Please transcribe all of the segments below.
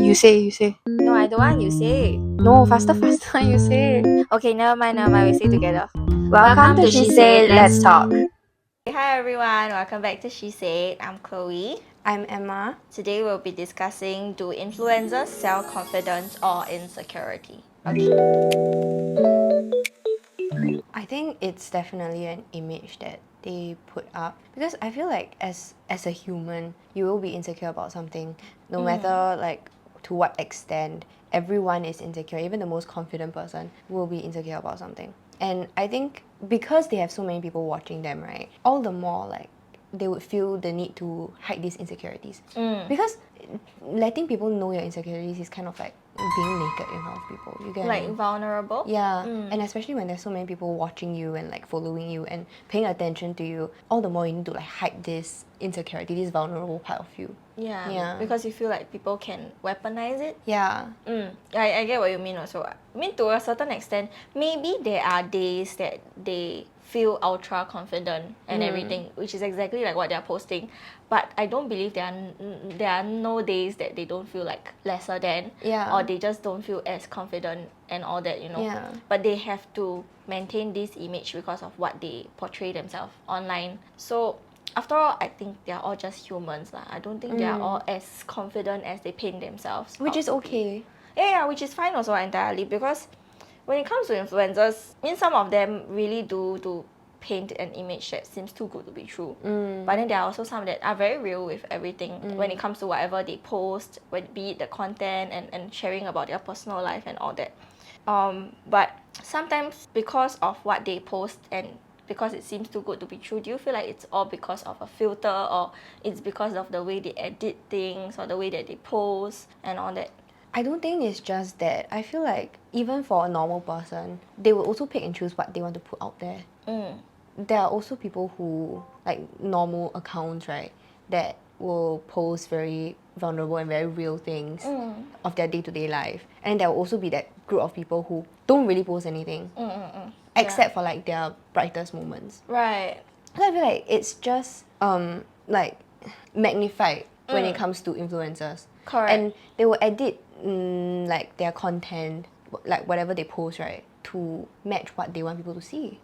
You say. No, I don't want you say. No, faster, you say. Okay, never mind, we say together. Welcome to She Said, Let's Talk. Hi everyone, welcome back to She Said. I'm Chloe. I'm Emma. Today we'll be discussing, do influencers sell confidence or insecurity? Okay. I think it's definitely an image that they put up, because I feel like as a human, you will be insecure about something, no matter like to what extent. Everyone is insecure. Even the most confident person will be insecure about something. And I think because they have so many people watching them, right, all the more like they would feel the need to hide these insecurities. Because letting people know your insecurities is kind of like being naked in front of people. You get what I Like mean? vulnerable? Yeah, and especially when there's so many people watching you and like following you and paying attention to you, all the more you need to like hide this insecurity, this vulnerable part of you. Yeah. Because you feel like people can weaponize it. Yeah. I get what you mean also. I mean, to a certain extent, maybe there are days that they feel ultra confident and everything, which is exactly like what they're posting. But I don't believe there are no days that they don't feel like lesser than, Yeah. or they just don't feel as confident and all that, you know. Yeah. But they have to maintain this image because of what they portray themselves online. So after all, I think they're all just humans. I don't think they're all as confident as they paint themselves. Which out is to be. okay. Yeah, which is fine also entirely, because when it comes to influencers, I mean, some of them really do paint an image that seems too good to be true. But then there are also some that are very real with everything when it comes to whatever they post, be it the content and sharing about their personal life and all that. But sometimes because of what they post and because it seems too good to be true, do you feel like it's all because of a filter, or it's because of the way they edit things or the way that they post and all that? I don't think it's just that. I feel like even for a normal person, they will also pick and choose what they want to put out there. There are also people who, like normal accounts, right, that will post very vulnerable and very real things of their day-to-day life. And there will also be that group of people who don't really post anything, except for like their brightest moments. Right. So I feel like it's just like magnified when it comes to influencers. Correct. And they will edit like their content, like whatever they post, right, to match what they want people to see.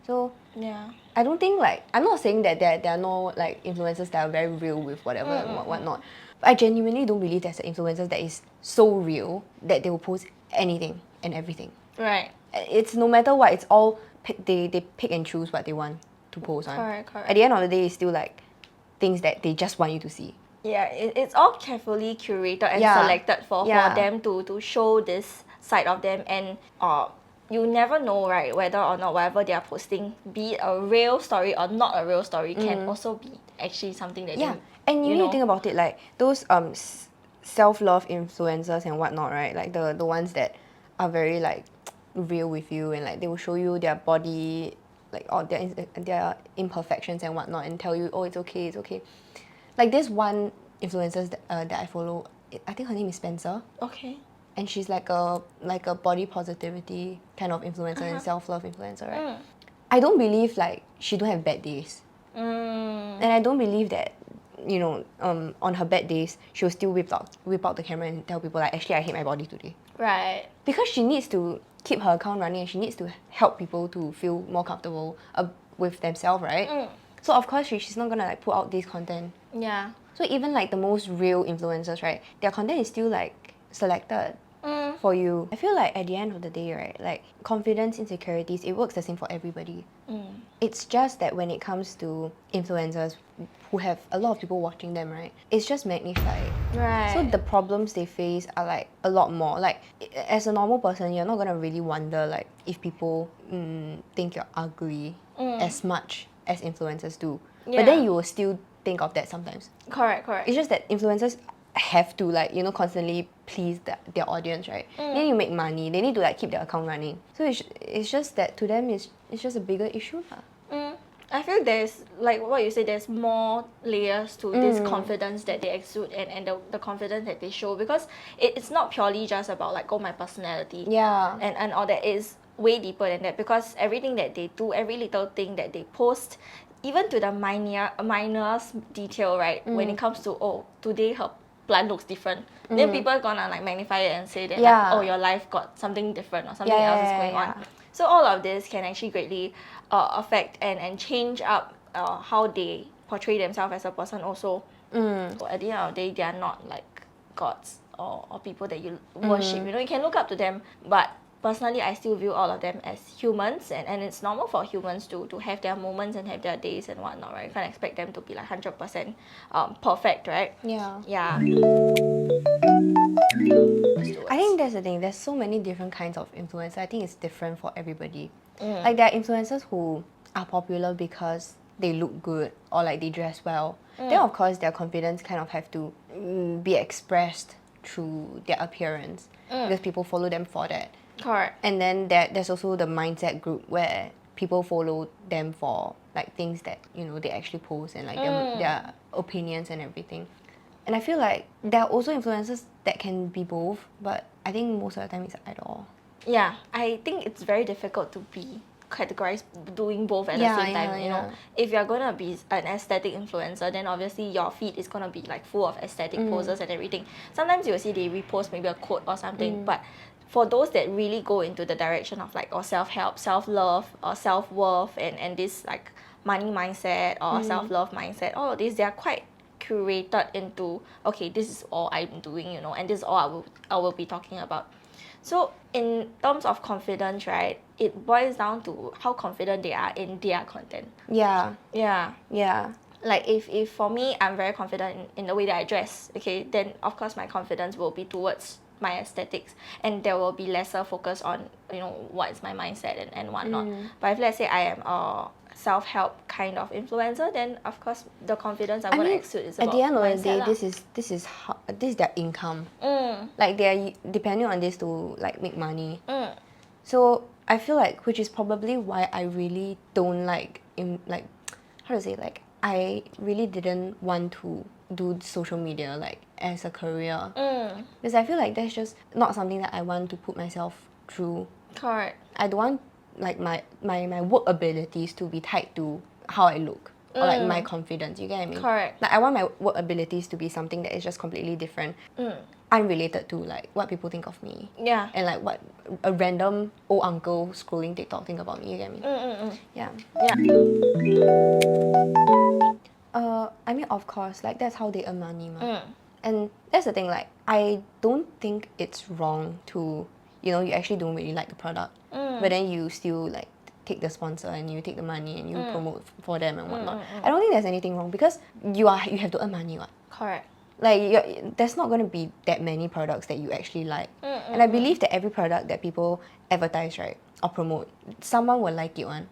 So Yeah. I don't think like, I'm not saying that there are no like influencers that are very real with whatever and whatnot. But I genuinely don't believe there's an influencer that is so real that they will post anything and everything. Right. It's no matter what, it's all they pick and choose what they want to post on. Correct. At the end of the day, it's still like things that they just want you to see. Yeah, it's all carefully curated and Yeah. selected for them to show this side of them, and you never know, right, whether or not whatever they are posting, be it a real story or not a real story, can also be actually something that Yeah, they, and you need to think about it, like those self-love influencers and whatnot, right? Like the ones that are very like real with you, and like they will show you their body, like all their imperfections and whatnot, and tell you, oh, it's okay, it's okay. Like this one influencer that I follow, I think her name is Spencer. Okay. And she's like a body positivity kind of influencer and self-love influencer, right? I don't believe like she don't have bad days. And I don't believe that, you know, on her bad days, she'll still whip out the camera and tell people like, actually, I hate my body today. Right. Because she needs to keep her account running, and she needs to help people to feel more comfortable with themselves, right? So of course she's not gonna like put out this content. Yeah. So even like the most real influencers, right, their content is still like selected for you. I feel like at the end of the day, right, like confidence, insecurities, it works the same for everybody. It's just that when it comes to influencers who have a lot of people watching them, right, it's just magnified. Right. So the problems they face are like a lot more. Like as a normal person, you're not gonna really wonder like if people think you're ugly as much as influencers do. But then you will still think of that sometimes. Correct. It's just that influencers have to like, you know, constantly please their audience, right? They need to make money. They need to like keep their account running. So it's just that to them it's just a bigger issue lah. I feel there's, like what you say, there's more layers to this confidence that they exude, and the confidence that they show, because it's not purely just about like, oh, my personality. Yeah. And all that is way deeper than that, because everything that they do, every little thing that they post, even to the minor detail, right? When it comes to, oh, today her plant looks different. Then people are gonna like magnify it and say that Yeah. like, oh, your life got something different or something Yeah, else is yeah, going yeah. on. So all of this can actually greatly affect and change up how they portray themselves as a person also. So at the end of the day, they are not like gods or people that you worship. You know, you can look up to them, but personally, I still view all of them as humans, and it's normal for humans to have their moments and have their days and whatnot, right? You can't expect them to be like 100% perfect, right? Yeah. Yeah. I think that's the thing. There's so many different kinds of influencers. I think it's different for everybody. Like there are influencers who are popular because they look good or like they dress well. Then of course their confidence kind of have to be expressed through their appearance because people follow them for that. Correct. And then there's also the mindset group where people follow them for like things that you know they actually post and like their opinions and everything. And I feel like there are also influencers that can be both, but I think most of the time it's either or. Yeah, I think it's very difficult to be categorized doing both at the same time. You know, if you're gonna be an aesthetic influencer, then obviously your feed is gonna be like full of aesthetic poses and everything. Sometimes you'll see they repost maybe a quote or something, but for those that really go into the direction of like or self-help, self-love or self-worth and this like money mindset or self-love mindset, all of these, they are quite curated into, okay, this is all I'm doing, you know, and this is all I will be talking about. So in terms of confidence, right, it boils down to how confident they are in their content. Yeah. Yeah. Yeah. Like if for me, I'm very confident in the way that I dress, okay, then of course my confidence will be towards my aesthetics, and there will be lesser focus on, you know, what is my mindset and whatnot. But if let's say I am a self-help kind of influencer, then of course the confidence I'm gonna exude is about at the end of the day, mindset this is their income. Like they are depending on this to like make money. So I feel like, which is probably why I really don't like like how to say, like I really didn't want to do social media like as a career, because I feel like that's just not something that I want to put myself through. Correct. I don't want like my work abilities to be tied to how I look or like my confidence. You get what I mean? Correct. Like I want my work abilities to be something that is just completely different, unrelated to like what people think of me. Yeah. And like what a random old uncle scrolling TikTok think about me. You get me? Yeah. I mean, of course, like that's how they earn money, and that's the thing. Like, I don't think it's wrong to, you know, you actually don't really like the product, but then you still like take the sponsor and you take the money and you promote for them and whatnot. I don't think there's anything wrong because you have to earn money, what? Correct. Like there's not going to be that many products that you actually like, and I believe that every product that people advertise, right, or promote, someone will like it one.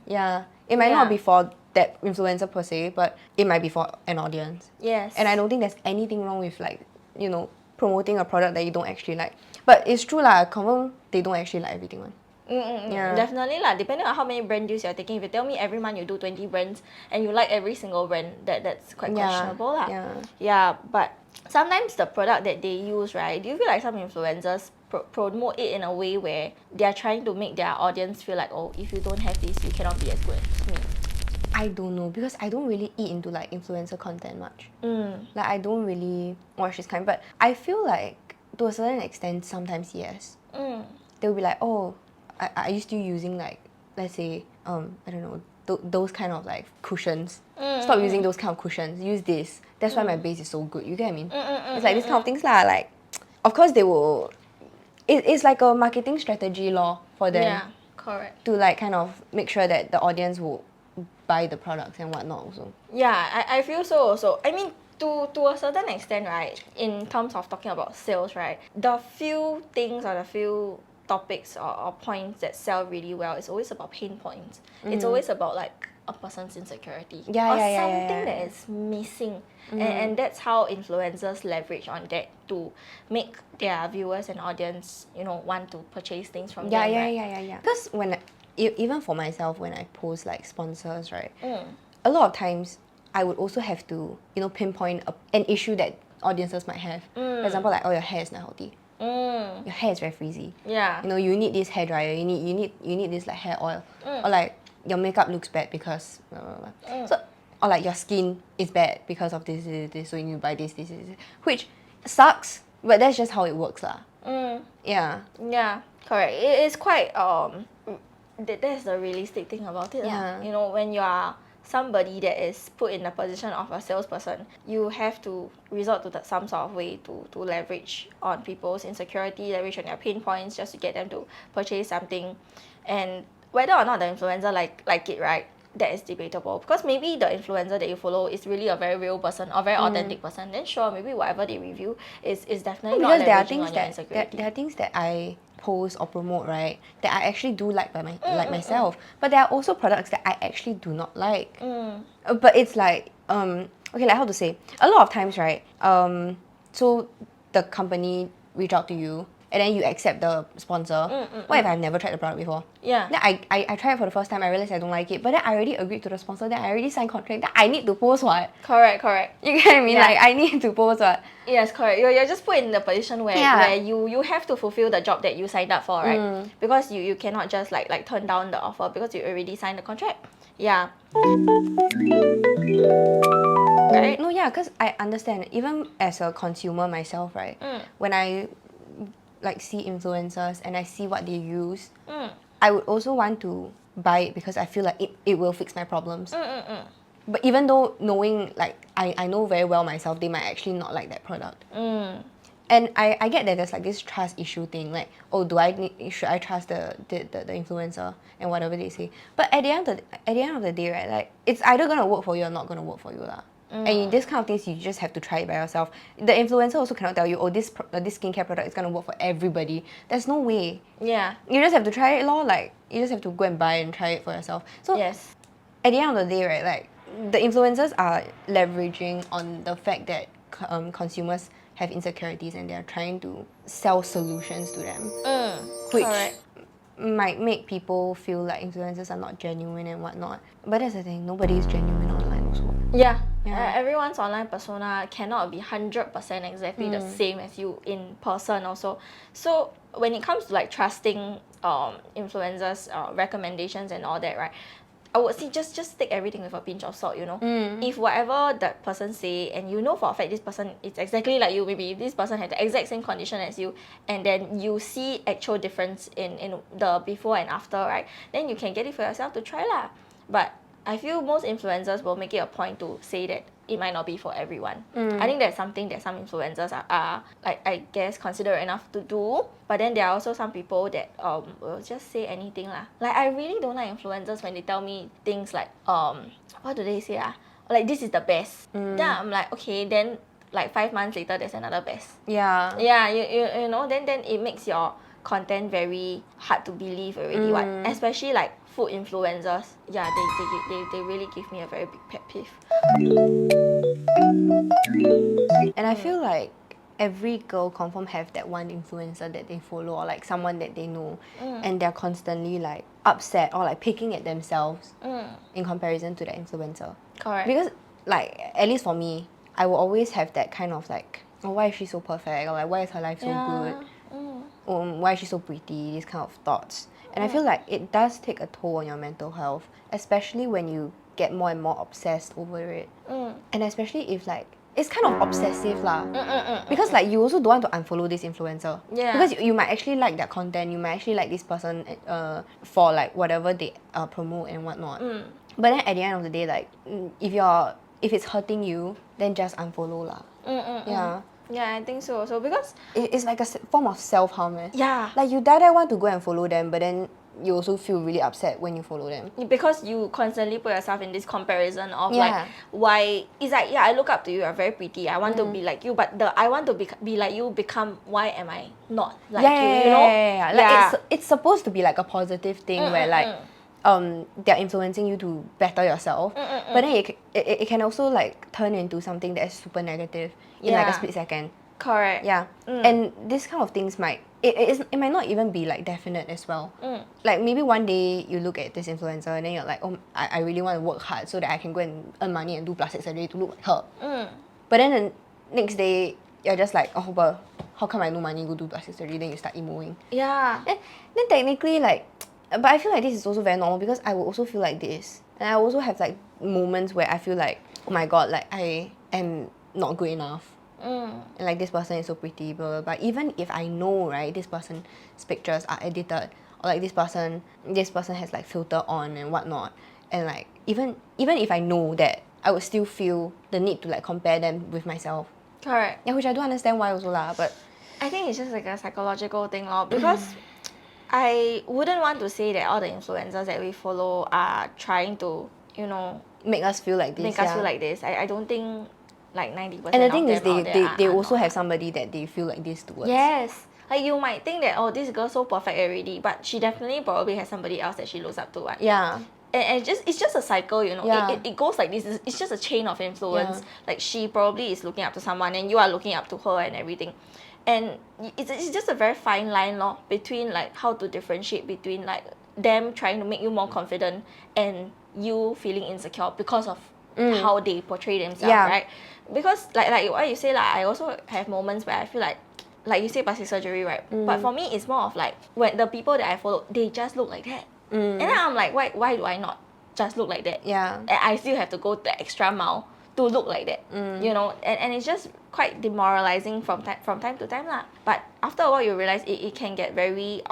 Yeah, it might not be for that influencer per se, but it might be for an audience. Yes. And I don't think there's anything wrong with like, you know, promoting a product that you don't actually like. But it's true lah, confirm they don't actually like everything one. Yeah. Definitely lah. Depending on how many brand deals you're taking. If you tell me every month you do 20 brands and you like every single brand, that's quite questionable lah. Yeah, but sometimes the product that they use, right, do you feel like some influencers promote it in a way where they're trying to make their audience feel like, oh, if you don't have this, you cannot be as good as me? I don't know, because I don't really eat into like influencer content much. Like I don't really watch this kind, but I feel like to a certain extent sometimes yes. They'll be like, oh, are you still using like, let's say, I don't know, those kind of like cushions. Stop using those kind of cushions, use this. That's why my base is so good. You get what I mean? It's like this kind of things lah. Like, of course they will, it's like a marketing strategy law for them. Yeah, correct. To like kind of make sure that the audience will buy the products and whatnot also. Yeah, I feel so also. I mean, to a certain extent, right, in terms of talking about sales, right, the few things or the few topics or points that sell really well is always about pain points. It's always about like a person's insecurity or something that is missing. And that's how influencers leverage on that to make their viewers and audience, you know, want to purchase things from them, right? Because when even for myself, when I post like sponsors, right, a lot of times I would also have to, you know, pinpoint an issue that audiences might have. For example, like, oh, your hair is not healthy. Your hair is very frizzy. Yeah. You know, you need this hair dryer. You need this like hair oil. Or like your makeup looks bad because blah, blah, blah. So or like your skin is bad because of this, so you need to buy this, which sucks, but that's just how it works lah. Yeah. Yeah, correct. It is quite that's the realistic thing about it. Yeah. You know, when you are somebody that is put in the position of a salesperson, you have to resort to some sort of way to leverage on people's insecurity, leverage on their pain points just to get them to purchase something. And whether or not the influencer like it, right, that is debatable, because maybe the influencer that you follow is really a very real person or very authentic person, then sure, maybe whatever they review is definitely not leveraging on your insecurity. There are things that I post or promote, right, that I actually do like myself, but there are also products that I actually do not like. But it's like okay, like how to say, a lot of times, right, so the company reach out to you and then you accept the sponsor. What if I've never tried the product before? Yeah. Then I tried it for the first time, I realized I don't like it, but then I already agreed to the sponsor, then I already signed contract, then I need to post what? Correct. You get what I mean? Yeah. Like, I need to post what? Yes, correct. You're just put in the position where you have to fulfill the job that you signed up for, right? Because you cannot just like turn down the offer because you already signed the contract. Yeah. Right? No, yeah, because I understand, even as a consumer myself, right, when I like see influencers and I see what they use, I would also want to buy it because I feel like it will fix my problems. But even though knowing, like, I know very well myself, they might actually not like that product. And I get that there's like this trust issue thing, like, oh, should I trust the influencer and whatever they say? But at the end of the day, right, like, it's either gonna work for you or not gonna work for you lah. And in this kind of things, you just have to try it by yourself. The influencer also cannot tell you, oh, this skincare product is gonna work for everybody. There's no way. Yeah. You just have to try it, lor. Like, you just have to go and buy and try it for yourself. So Yes. at the end of the day, right, like, the influencers are leveraging on the fact that consumers have insecurities and they're trying to sell solutions to them, which Correct. might make people feel like influencers are not genuine and whatnot. But that's the thing, nobody is genuine online also. Yeah. Yeah. Everyone's online persona cannot be 100% exactly the same as you in person also. So when it comes to like trusting influencers, recommendations and all that, right, I would say just take everything with a pinch of salt, you know. If whatever that person say and you know for a fact this person is exactly like you, maybe this person had the exact same condition as you, and then you see actual difference in the before and after, right, then you can get it for yourself to try lah. But I feel most influencers will make it a point to say that it might not be for everyone. I think that's something that some influencers are like, I guess, considerate enough to do. But then there are also some people that will just say anything lah. Like, I really don't like influencers when they tell me things like what do they say ah? Like, this is the best. Then I'm like, okay, then like 5 months later there's another best. Yeah. Yeah, you know, then it makes your content very hard to believe already. What, especially like food influencers. Yeah, they really give me a very big pet peeve. And I feel like every girl confirm have that one influencer that they follow or like someone that they know, and they're constantly like upset or like picking at themselves in comparison to the influencer. Correct. Because like, at least for me, I will always have that kind of like, oh, why is she so perfect, or like, why is her life so good, why is she so pretty, these kind of thoughts. And I feel like it does take a toll on your mental health, especially when you get more and more obsessed over it. And especially if like, it's kind of obsessive lah. Because like, you also don't want to unfollow this influencer. Yeah. Because you might actually like their content, you might actually like this person for like whatever they promote and whatnot. But then at the end of the day, like, if it's hurting you, then just unfollow lah. Yeah. Yeah, I think so also, because It's like a form of self-harm. yeah, Like, you die want to go and follow them, but then you also feel really upset when you follow them. because you constantly put yourself in this comparison of Yeah. like, why it's like, yeah, I look up to you, you're very pretty, I want to be like you, but the I want to be like you become, why am I not like you, you know? Yeah. Like, it's supposed to be like a positive thing where like they're influencing you to better yourself, but then it can also like turn into something that is super negative in like a split second. Correct. Yeah. And this kind of things might it might not even be like definite as well. Like, maybe one day you look at this influencer and then you're like, oh, I really want to work hard so that I can go and earn money and do plastic surgery to look like her. But then the next day you're just like, oh, but how come I no money go do plastic surgery? Then you start emoing. Yeah. Then technically, like, but I feel like this is also very normal because I will also feel like this. And I also have like moments where I feel like, oh my god, like I am not good enough. And like this person is so pretty, blah, blah, blah. Even if I know, right, this person's pictures are edited, or like this person has like filter on and whatnot, and like even if I know that, I would still feel the need to like compare them with myself. Correct. Yeah, which I don't understand why also lah, but I think it's just like a psychological thing lor, because I wouldn't want to say that all the influencers that we follow are trying to, you know, make us feel like this. make us feel like this. I don't think like 90% And the of thing is, them out there they are also not. have somebody that they feel like this towards. Yes. Like you might think that, oh, this girl's so perfect already, but she definitely probably has somebody else that she looks up to. Right? Yeah. And it's just a cycle, you know. Yeah. It goes like this. It's just a chain of influence. Yeah. Like she probably is looking up to someone and you are looking up to her and everything. And it's just a very fine line lor, between like how to differentiate between like them trying to make you more confident and you feeling insecure because of how they portray themselves, right? Because like what you say, like I also have moments where I feel like you say plastic surgery, right? But for me, it's more of like when the people that I follow, they just look like that. And then I'm like, why do I not just look like that? Yeah. And I still have to go the extra mile to look like that, you know? And it's just quite demoralizing from time to time lah. But after a while, you realize it can get very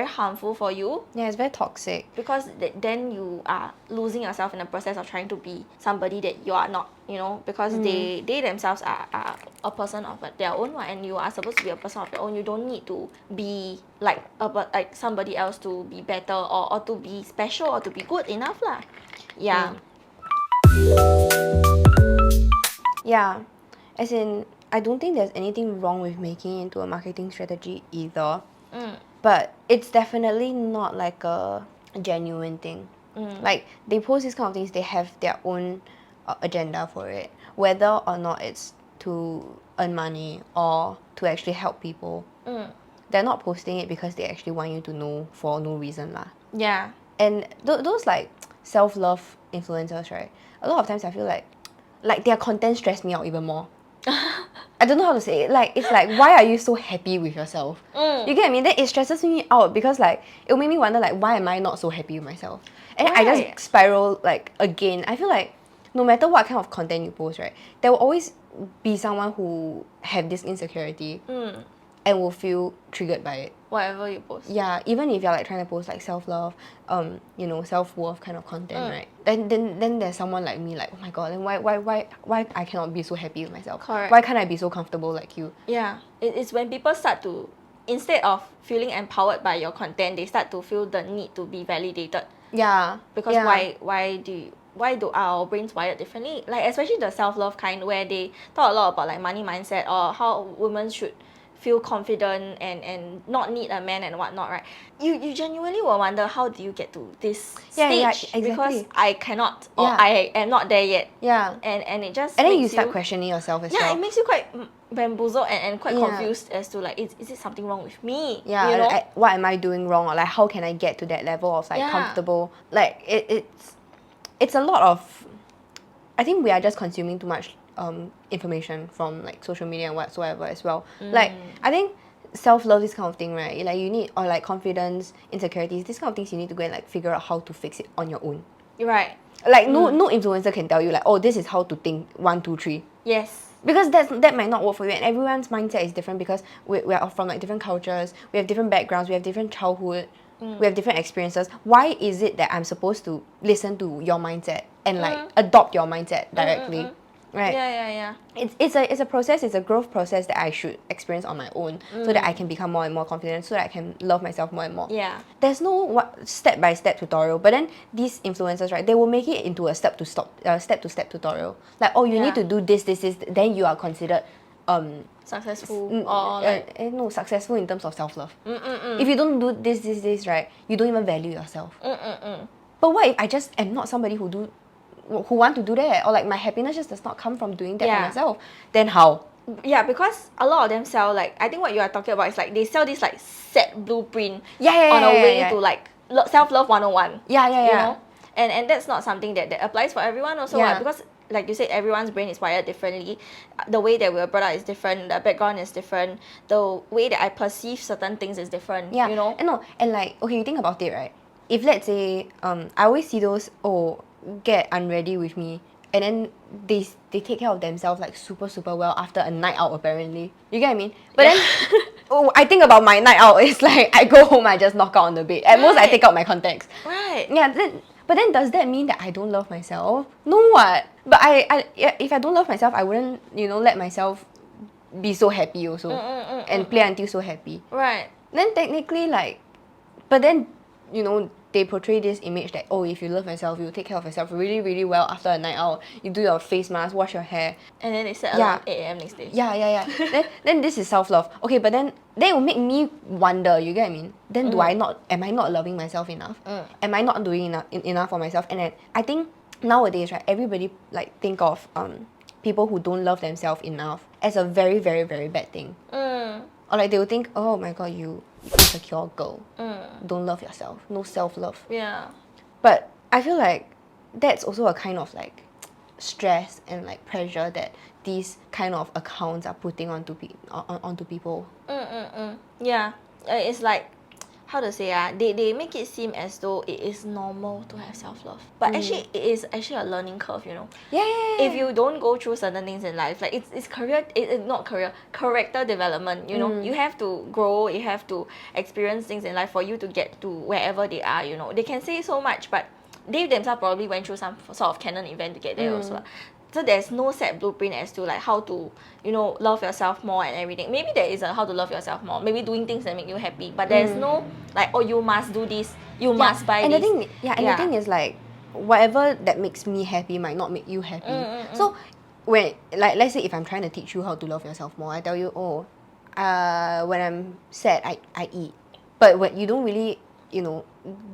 harmful for you. Yeah, it's very toxic. Because then you are losing yourself in the process of trying to be somebody that you are not, you know, because they themselves are a person of their own, and you are supposed to be a person of your own. You don't need to be like somebody else to be better or to be special or to be good enough lah. Yeah. Yeah, as in, I don't think there's anything wrong with making it into a marketing strategy either. But it's definitely not like a genuine thing. Like, they post these kind of things, they have their own agenda for it. Whether or not it's to earn money or to actually help people. They're not posting it because they actually want you to know for no reason lah. Yeah. And those like self-love influencers, right? A lot of times I feel like their content stress me out even more. I don't know how to say it. Like, it's like, why are you so happy with yourself? You get what I mean? Then it stresses me out because like it'll make me wonder like, why am I not so happy with myself? And I just spiral like again. I feel like no matter what kind of content you post, right, there will always be someone who have this insecurity and will feel triggered by it. Whatever you post. Yeah, even if you're like trying to post like self-love, you know, self-worth kind of content, right? Then there's someone like me like, oh my god, then why I cannot be so happy with myself? Correct. Why can't I be so comfortable like you? Yeah. It's when people start to, instead of feeling empowered by your content, they start to feel the need to be validated. Yeah. Because yeah. why do our brains wired differently? Like especially the self-love kind where they talk a lot about like money mindset or how women should feel confident and not need a man and whatnot, right? You genuinely will wonder, how do you get to this stage? Yeah, exactly. Because I cannot, or I am not there yet. Yeah. And it just And then makes you start questioning yourself as well. Yeah, it makes you quite bamboozled and quite confused as to like, is it something wrong with me? Yeah, you know? what am I doing wrong? Or like, how can I get to that level of like comfortable? Like, it's a lot of, I think we are just consuming too much information from like social media and whatsoever as well. Like, I think self-love, this kind of thing, right? Like you need, or like confidence, insecurities, these kind of things you need to go and like figure out how to fix it on your own. Right. Like no influencer can tell you like, oh, this is how to think 1, 2, 3. Yes. Because that might not work for you, and everyone's mindset is different because we are from like different cultures, we have different backgrounds, we have different childhood, we have different experiences. Why is it that I'm supposed to listen to your mindset and like adopt your mindset directly? Right? Yeah. It's a process, it's a growth process that I should experience on my own so that I can become more and more confident, so that I can love myself more and more. Yeah. There's no step-by-step tutorial, but then these influencers, right, they will make it into a step-to-step tutorial. Like, oh, you need to do this, then you are considered successful or like no, successful in terms of self-love. If you don't do this, right, you don't even value yourself. But what if I just am not somebody who want to do that, or like my happiness just does not come from doing that for myself? Then how? Yeah, because a lot of them sell like, I think what you are talking about is like they sell this like set blueprint on a way to like self-love 101. Yeah. You know? And that's not something that applies for everyone also. Because like you said, everyone's brain is wired differently. The way that we were brought up is different. The background is different. The way that I perceive certain things is different. Yeah. You know? And like, okay, you think about it, right? if let's say I always see those get unready with me, and then they take care of themselves like super well after a night out apparently. You get what I mean? But then I think about my night out, it's like I go home, I just knock out on the bed. At most I take out my contacts. Right. Yeah, but then does that mean that I don't love myself? No what? But if I don't love myself, I wouldn't, let myself be so happy also. And play until so happy. Right. Then technically but then, they portray this image that, if you love yourself, you take care of yourself really well after a night out. You do your face mask, wash your hair. And then they set alarm 8 a.m. next day. Yeah. then this is self-love. Okay, but then it will make me wonder, you get what I mean? Then am I not loving myself enough? Am I not doing enough for myself? And then I think nowadays, right, everybody think of people who don't love themselves enough as a very, very, very bad thing. Or they will think, oh my god, you insecure girl. Don't love yourself. No self-love. Yeah. But I feel like that's also a kind of stress and pressure that these kind of accounts are putting onto people. Yeah. It's like, how to say, they make it seem as though it is normal to have self-love. But actually, it is actually a learning curve, Yeah. If you don't go through certain things in life, it's character development, you have to grow, you have to experience things in life for you to get to wherever they are, They can say so much, but they themselves probably went through some sort of canon event to get there also. So there's no set blueprint as to how to, love yourself more and everything. Maybe there is a how to love yourself more. Maybe doing things that make you happy. But there's no you must do this, you must buy and this. The thing is whatever that makes me happy might not make you happy. So when let's say if I'm trying to teach you how to love yourself more, I tell you, when I'm sad, I eat. But when you don't really,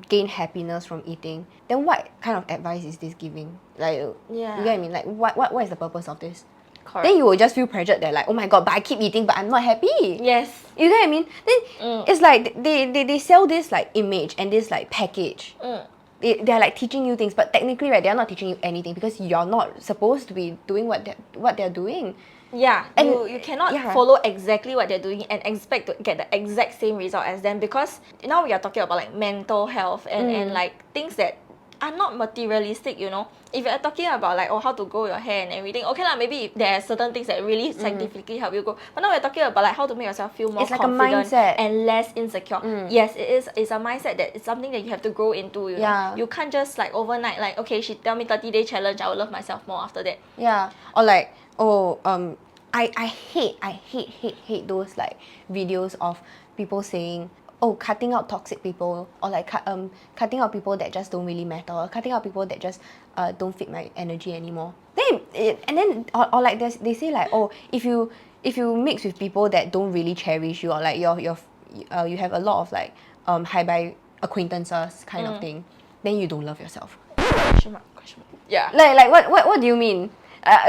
gain happiness from eating, then what kind of advice is this giving? You get what I mean? What is the purpose of this? Correct. Then you will just feel pressured that oh my god, but I keep eating, but I'm not happy. Yes. You get what I mean? Then it's they sell this image and this package. They're teaching you things, but technically, right, they're not teaching you anything because you're not supposed to be doing what they're doing. Yeah, and you cannot follow exactly what they're doing and expect to get the exact same result as them, because now we are talking about mental health and things that are not materialistic, If you're talking about how to grow your hair and everything, okay lah, maybe there are certain things that really scientifically help you grow. But now we're talking about how to make yourself feel more confident a mindset and less insecure. Yes, it is. It's a mindset that it's something that you have to grow into. You know? You can't just overnight okay, she tell me 30-day challenge, I will love myself more after that. Yeah, or I hate those videos of people saying, cutting out toxic people, or cutting out people that just don't really matter, or cutting out people that just don't fit my energy anymore. Then they say if you mix with people that don't really cherish you, or you have a lot of hi-bye acquaintances kind of thing, then you don't love yourself. Question mark. Yeah. What do you mean?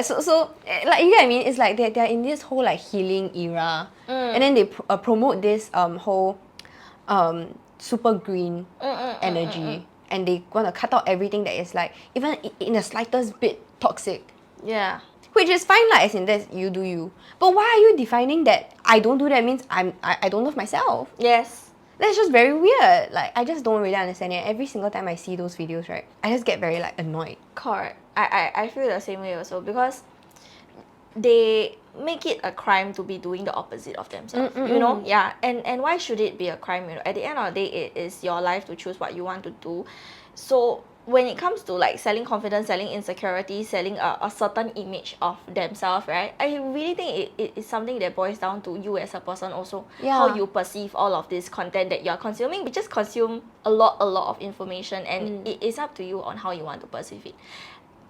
So you get what I mean? It's they're in this whole healing era, and then they promote this whole super green energy, and they want to cut out everything that is even in the slightest bit toxic. Yeah. Which is fine as in that's you do you. But why are you defining that I don't do that means I don't love myself? Yes. That's just very weird. I just don't really understand it. Every single time I see those videos, right, I just get very annoyed. Correct. I feel the same way also, because they make it a crime to be doing the opposite of themselves. Yeah. And why should it be a crime? At the end of the day, it is your life to choose what you want to do. So when it comes to selling confidence, selling insecurity, selling a certain image of themselves, right, I really think it is something that boils down to you as a person also. Yeah. How you perceive all of this content that you're consuming. We just consume a lot of information, and it is up to you on how you want to perceive it.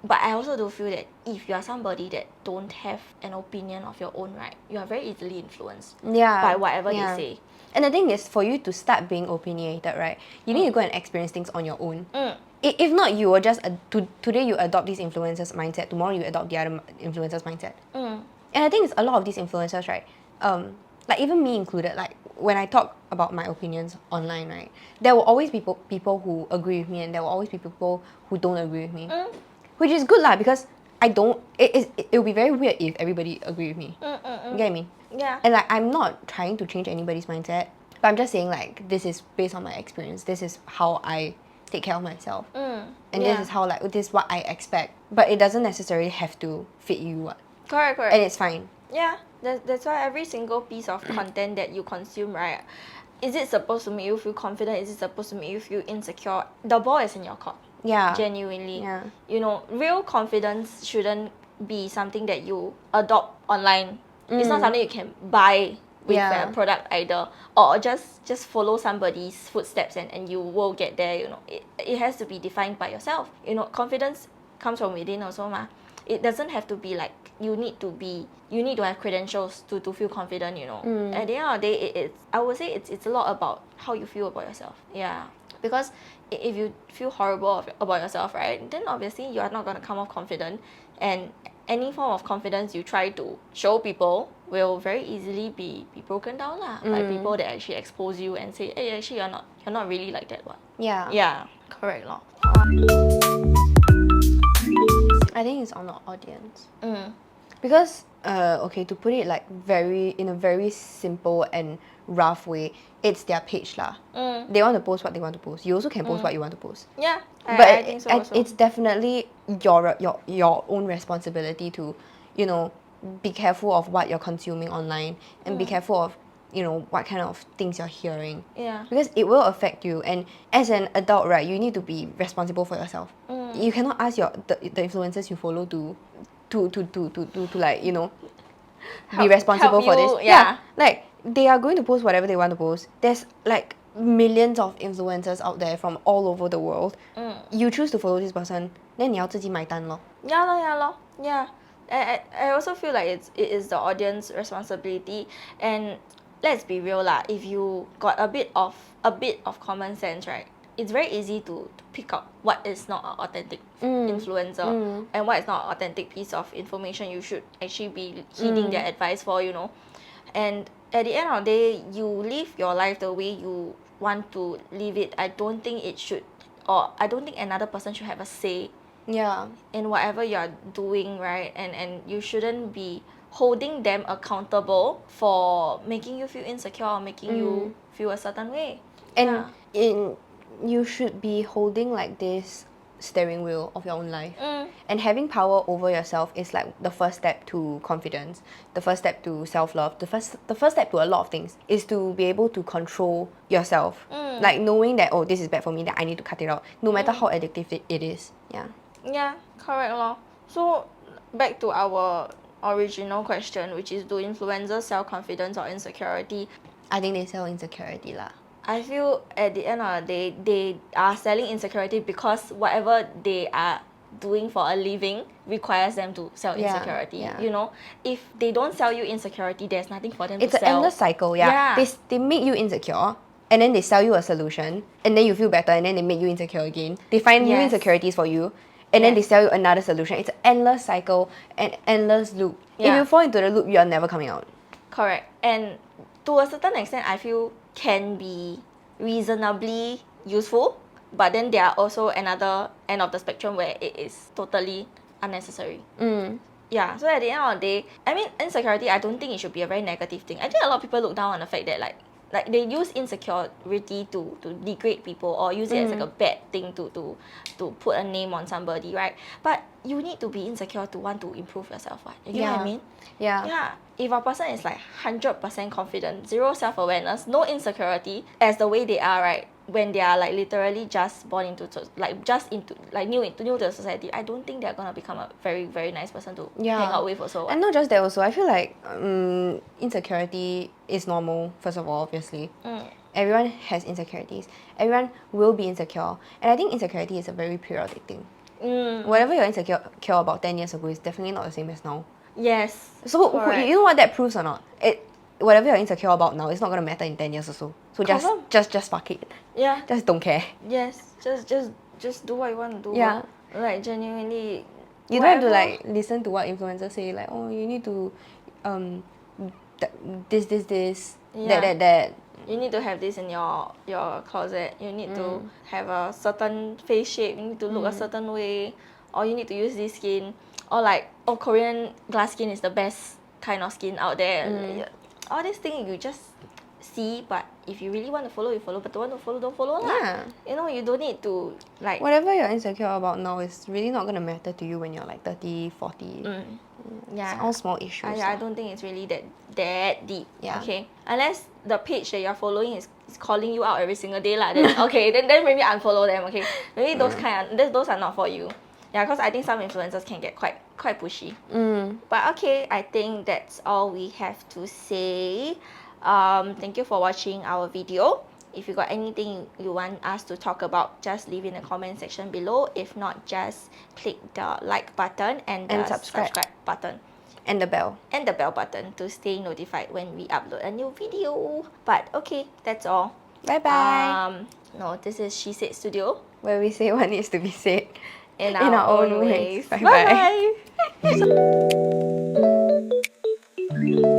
But I also do feel that if you are somebody that don't have an opinion of your own, right, you are very easily influenced by whatever they say. And the thing is, for you to start being opinionated, right, you need to go and experience things on your own. If not, you will just today you adopt this influencer's mindset, tomorrow you adopt the other influencer's mindset. And I think it's a lot of these influencers, right, even me included, when I talk about my opinions online, right, there will always be people who agree with me, and there will always be people who don't agree with me. Which is good because I don't, it will be very weird if everybody agree with me. You get what I mean? Yeah. And I'm not trying to change anybody's mindset, but I'm just saying this is based on my experience. This is how I take care of myself. And yeah. this is how, like, this is what I expect. But it doesn't necessarily have to fit you. Correct. And it's fine. Yeah, that's why every single piece of content that you consume, right? Is it supposed to make you feel confident? Is it supposed to make you feel insecure? The ball is in your court. Yeah. Genuinely. Yeah. You know, real confidence shouldn't be something that you adopt online. It's not something you can buy with a product either. Or just follow somebody's footsteps and you will get there, you know. It has to be defined by yourself. You know, confidence comes from within also, ma. It doesn't have to be like you need to have credentials to feel confident, you know. At the end of the day, I would say it's a lot about how you feel about yourself. Yeah. Because if you feel horrible about yourself, right, then obviously you are not going to come off confident, and any form of confidence you try to show people will very easily be broken down by people that actually expose you and say, hey, actually you're not really like that one. Yeah, correct lor. I think it's on the audience. Because, okay, to put it like in a very simple and rough way, it's their page lah. They want to post what they want to post. You also can post what you want to post. Yeah, but I think so also. It's definitely your own responsibility to, you know, be careful of what you're consuming online and be careful of, you know, what kind of things you're hearing. Yeah. Because it will affect you, and as an adult, right, you need to be responsible for yourself. You cannot ask the influencers you follow to like, you know, be responsible for this. Yeah. Like, they are going to post whatever they want to post. There's like millions of influencers out there from all over the world. You choose to follow this person, then 你要自己买单咯. Yeah lor. Yeah. I also feel like it is the audience responsibility, and let's be real lah, if you got a bit of common sense, right, it's very easy to pick up what is not an authentic influencer and what is not an authentic piece of information you should actually be heeding their advice for, you know. And at the end of the day, you live your life the way you want to live it. I don't think another person should have a say in whatever you're doing, right? And you shouldn't be holding them accountable for making you feel insecure or making you feel a certain way. And you should be holding like this steering wheel of your own life. And having power over yourself is like the first step to confidence, the first step to self-love, the first step to a lot of things is to be able to control yourself. Like knowing that, oh, this is bad for me, that I need to cut it out, no matter how addictive it is. Yeah, correct lor. So back to our original question, which is, do influencers sell confidence or insecurity? I think they sell insecurity lah. I feel at the end of the day, they are selling insecurity because whatever they are doing for a living requires them to sell insecurity. You know, if they don't sell you insecurity, there's nothing for them to sell. It's an endless cycle. They make you insecure, and then they sell you a solution, and then you feel better, and then they make you insecure again. They find new insecurities for you, and then they sell you another solution. It's an endless cycle, an endless loop. If you fall into the loop, you are never coming out. Correct. And to a certain extent, I feel can be reasonably useful, but then there are also another end of the spectrum where it is totally unnecessary. Yeah, so at the end of the day, I mean, insecurity, I don't think it should be a very negative thing. I think a lot of people look down on the fact that like they use insecurity to degrade people or use it as like a bad thing to put a name on somebody, right? But you need to be insecure to want to improve yourself, right? You get what I mean? Yeah. If a person is like 100% confident, zero self-awareness, no insecurity, as the way they are, right? When they are like literally just born into new to the society, I don't think they're gonna become a very, very nice person to hang out with also. And not just that also, I feel like insecurity is normal, first of all, obviously. Everyone has insecurities. Everyone will be insecure. And I think insecurity is a very periodic thing. Whatever you're insecure about 10 years ago is definitely not the same as now. Yes. So you know what that proves or not? Whatever you're insecure about now, it's not gonna matter in 10 years or so. So just fuck it. Yeah. Just don't care. Yes. Just do what you want to do. Yeah. Like genuinely. You don't have to like listen to what influencers say, like, oh, you need to this, that. You need to have this in your closet. You need to have a certain face shape. You need to look a certain way. Or you need to use this skin. Or like, Korean glass skin is the best kind of skin out there. All these things, you just see, but if you really want to follow, you follow, but don't want to follow, don't follow lah. Yeah. You know, you don't need to like... Whatever you're insecure about now is really not going to matter to you when you're like 30, 40. Yeah. It's all small issues. I don't think it's really that deep. Yeah. Okay. Unless the page that you're following is calling you out every single day lah. Then okay, then maybe unfollow them. Okay. Maybe those those are not for you. Yeah, because I think some influencers can get quite pushy. But okay, I think that's all we have to say. Thank you for watching our video. If you got anything you want us to talk about, just leave in the comment section below. If not, just click the like button and the subscribe button. And the bell. And the bell button to stay notified when we upload a new video. But okay, that's all. Bye-bye. No, this is She Said Studio. Where we say what needs to be said. In our own ways. Bye-bye. Bye-bye.